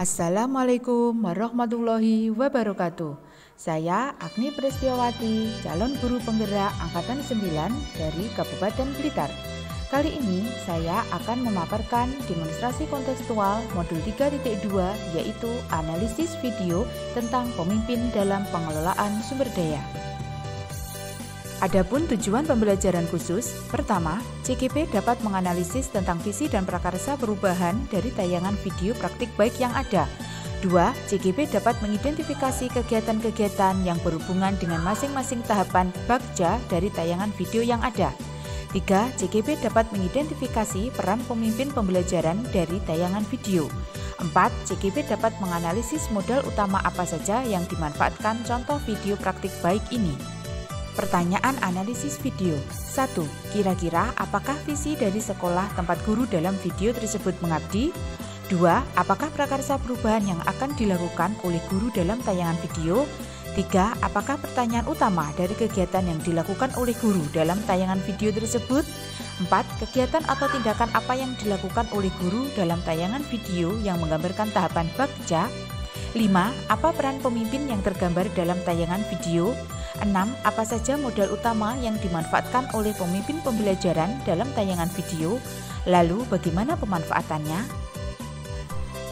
Assalamualaikum warahmatullahi wabarakatuh. Saya Agni Prestiawati, calon guru penggerak Angkatan 9 dari Kabupaten Blitar. Kali ini saya akan memaparkan demonstrasi kontekstual modul 3.2 yaitu analisis video tentang pemimpin dalam pengelolaan sumber daya. Adapun tujuan pembelajaran khusus, pertama, CGP dapat menganalisis tentang visi dan prakarsa perubahan dari tayangan video praktik baik yang ada. 2. CGP dapat mengidentifikasi kegiatan-kegiatan yang berhubungan dengan masing-masing tahapan bagja dari tayangan video yang ada. 3. CGP dapat mengidentifikasi peran pemimpin pembelajaran dari tayangan video. 4. CGP dapat menganalisis modal utama apa saja yang dimanfaatkan contoh video praktik baik ini. Pertanyaan analisis video. 1. Kira-kira apakah visi dari sekolah tempat guru dalam video tersebut mengabdi? 2. Apakah prakarsa perubahan yang akan dilakukan oleh guru dalam tayangan video? 3. Apakah pertanyaan utama dari kegiatan yang dilakukan oleh guru dalam tayangan video tersebut? 4. Kegiatan atau tindakan apa yang dilakukan oleh guru dalam tayangan video yang menggambarkan tahapan bagja? 5. Apa peran pemimpin yang tergambar dalam tayangan video? 6. Apa saja modal utama yang dimanfaatkan oleh pemimpin pembelajaran dalam tayangan video? Lalu bagaimana pemanfaatannya?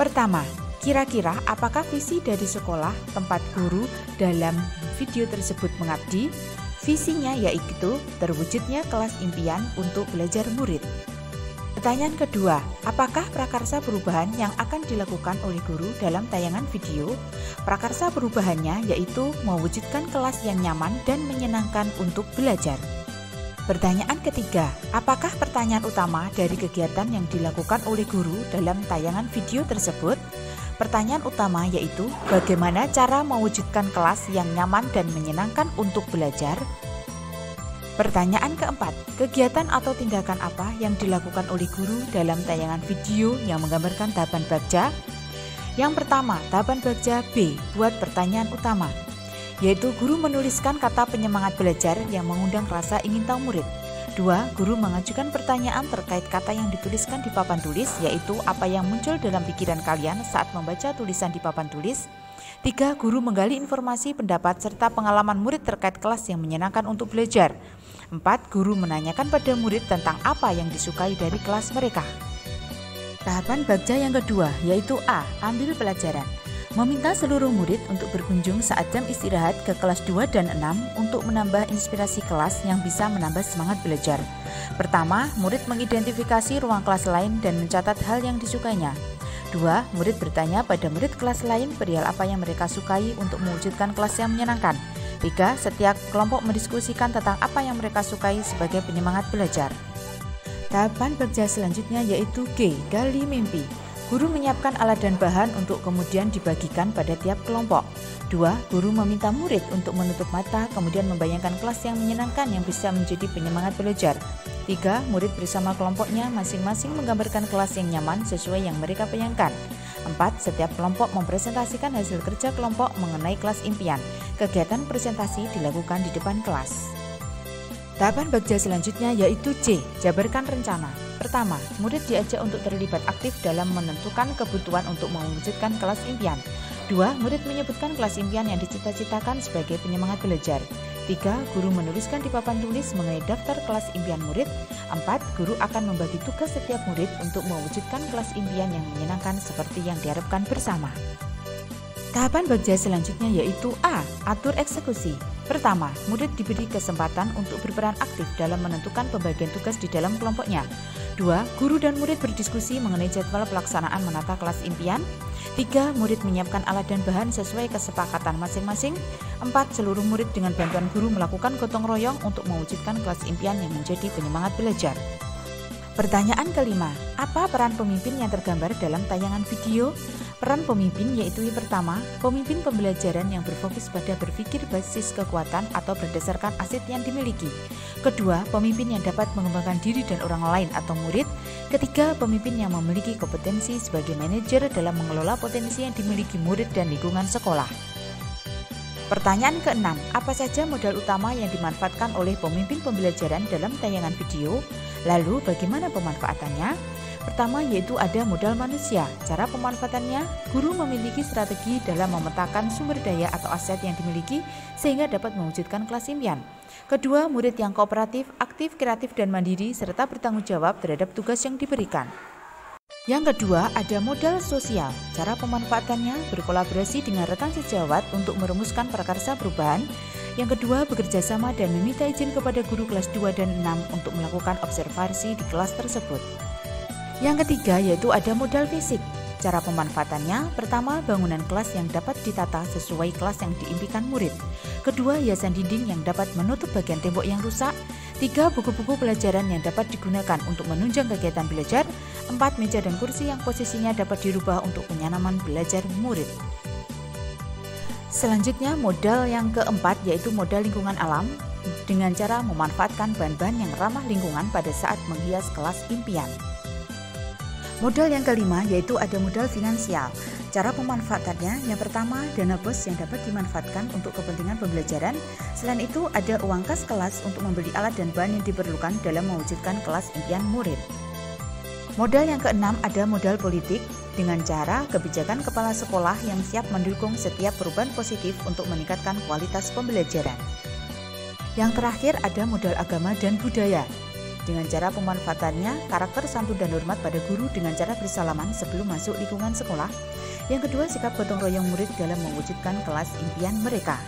Pertama, kira-kira apakah visi dari sekolah tempat guru dalam video tersebut mengabdi? Visinya yaitu terwujudnya kelas impian untuk belajar murid. Pertanyaan kedua, apakah prakarsa perubahan yang akan dilakukan oleh guru dalam tayangan video? Prakarsa perubahannya yaitu mewujudkan kelas yang nyaman dan menyenangkan untuk belajar. Pertanyaan ketiga, apakah pertanyaan utama dari kegiatan yang dilakukan oleh guru dalam tayangan video tersebut? Pertanyaan utama yaitu bagaimana cara mewujudkan kelas yang nyaman dan menyenangkan untuk belajar? Pertanyaan keempat, kegiatan atau tindakan apa yang dilakukan oleh guru dalam tayangan video yang menggambarkan tahapan bagja? Yang pertama, tahapan bagja B, buat pertanyaan utama, yaitu guru menuliskan kata penyemangat belajar yang mengundang rasa ingin tahu murid. 2. Guru mengajukan pertanyaan terkait kata yang dituliskan di papan tulis, yaitu apa yang muncul dalam pikiran kalian saat membaca tulisan di papan tulis. 3. Guru menggali informasi, pendapat, serta pengalaman murid terkait kelas yang menyenangkan untuk belajar. 4. Guru menanyakan pada murid tentang apa yang disukai dari kelas mereka. Tahapan bagja yang kedua, yaitu A. Ambil pelajaran. Meminta seluruh murid untuk berkunjung saat jam istirahat ke kelas 2 dan 6 untuk menambah inspirasi kelas yang bisa menambah semangat belajar. Pertama, murid mengidentifikasi ruang kelas lain dan mencatat hal yang disukainya. 2. Murid bertanya pada murid kelas lain perihal apa yang mereka sukai untuk mewujudkan kelas yang menyenangkan. 3. Setiap kelompok mendiskusikan tentang apa yang mereka sukai sebagai penyemangat belajar. Tahapan bagja selanjutnya yaitu G. Gali mimpi. Guru menyiapkan alat dan bahan untuk kemudian dibagikan pada tiap kelompok. 2. Guru meminta murid untuk menutup mata kemudian membayangkan kelas yang menyenangkan yang bisa menjadi penyemangat belajar. 3. Murid bersama kelompoknya masing-masing menggambarkan kelas yang nyaman sesuai yang mereka bayangkan. 4. Setiap kelompok mempresentasikan hasil kerja kelompok mengenai kelas impian. Kegiatan presentasi dilakukan di depan kelas. Tahapan bagja selanjutnya yaitu C. Jabarkan rencana. Pertama, murid diajak untuk terlibat aktif dalam menentukan kebutuhan untuk mewujudkan kelas impian. 2. Murid menyebutkan kelas impian yang dicita-citakan sebagai penyemangat belajar. 3. Guru menuliskan di papan tulis mengenai daftar kelas impian murid. 4. Guru akan membagi tugas setiap murid untuk mewujudkan kelas impian yang menyenangkan seperti yang diharapkan bersama. Tahapan bagja selanjutnya yaitu A. Atur eksekusi. Pertama, murid diberi kesempatan untuk berperan aktif dalam menentukan pembagian tugas di dalam kelompoknya. 2. Guru dan murid berdiskusi mengenai jadwal pelaksanaan menata kelas impian. 3. Murid menyiapkan alat dan bahan sesuai kesepakatan masing-masing. 4. Seluruh murid dengan bantuan guru melakukan gotong royong untuk mewujudkan kelas impian yang menjadi penyemangat belajar. Pertanyaan kelima, apa peran pemimpin yang tergambar dalam tayangan video? Peran pemimpin yaitu yang pertama, pemimpin pembelajaran yang berfokus pada berpikir basis kekuatan atau berdasarkan aset yang dimiliki. Kedua, pemimpin yang dapat mengembangkan diri dan orang lain atau murid. Ketiga, pemimpin yang memiliki kompetensi sebagai manajer dalam mengelola potensi yang dimiliki murid dan lingkungan sekolah. Pertanyaan keenam, apa saja modal utama yang dimanfaatkan oleh pemimpin pembelajaran dalam tayangan video? Lalu bagaimana pemanfaatannya? Pertama yaitu ada modal manusia. Cara pemanfaatannya, guru memiliki strategi dalam memetakan sumber daya atau aset yang dimiliki sehingga dapat mewujudkan kelas impian. Kedua, murid yang kooperatif, aktif, kreatif, dan mandiri serta bertanggung jawab terhadap tugas yang diberikan. Yang kedua, ada modal sosial. Cara pemanfaatannya berkolaborasi dengan rekan sejawat untuk merumuskan prakarsa perubahan. Yang kedua, bekerja sama dan meminta izin kepada guru kelas 2 dan 6 untuk melakukan observasi di kelas tersebut. Yang ketiga, yaitu ada modal fisik. Cara pemanfaatannya, pertama, bangunan kelas yang dapat ditata sesuai kelas yang diimpikan murid. Kedua, hiasan dinding yang dapat menutup bagian tembok yang rusak. Tiga, buku-buku pelajaran yang dapat digunakan untuk menunjang kegiatan belajar. Empat, meja dan kursi yang posisinya dapat dirubah untuk penyanaman belajar murid. Selanjutnya, modal yang keempat yaitu modal lingkungan alam dengan cara memanfaatkan bahan-bahan yang ramah lingkungan pada saat menghias kelas impian. Modal yang kelima yaitu ada modal finansial. Cara pemanfaatannya, yang pertama, dana BOS yang dapat dimanfaatkan untuk kepentingan pembelajaran. Selain itu, ada uang kas kelas untuk membeli alat dan bahan yang diperlukan dalam mewujudkan kelas impian murid. Modal yang keenam ada modal politik dengan cara kebijakan kepala sekolah yang siap mendukung setiap perubahan positif untuk meningkatkan kualitas pembelajaran. Yang terakhir ada modal agama dan budaya. Dengan cara pemanfaatannya, karakter santun dan hormat pada guru dengan cara bersalaman sebelum masuk lingkungan sekolah. Yang kedua, sikap gotong royong murid dalam mewujudkan kelas impian mereka.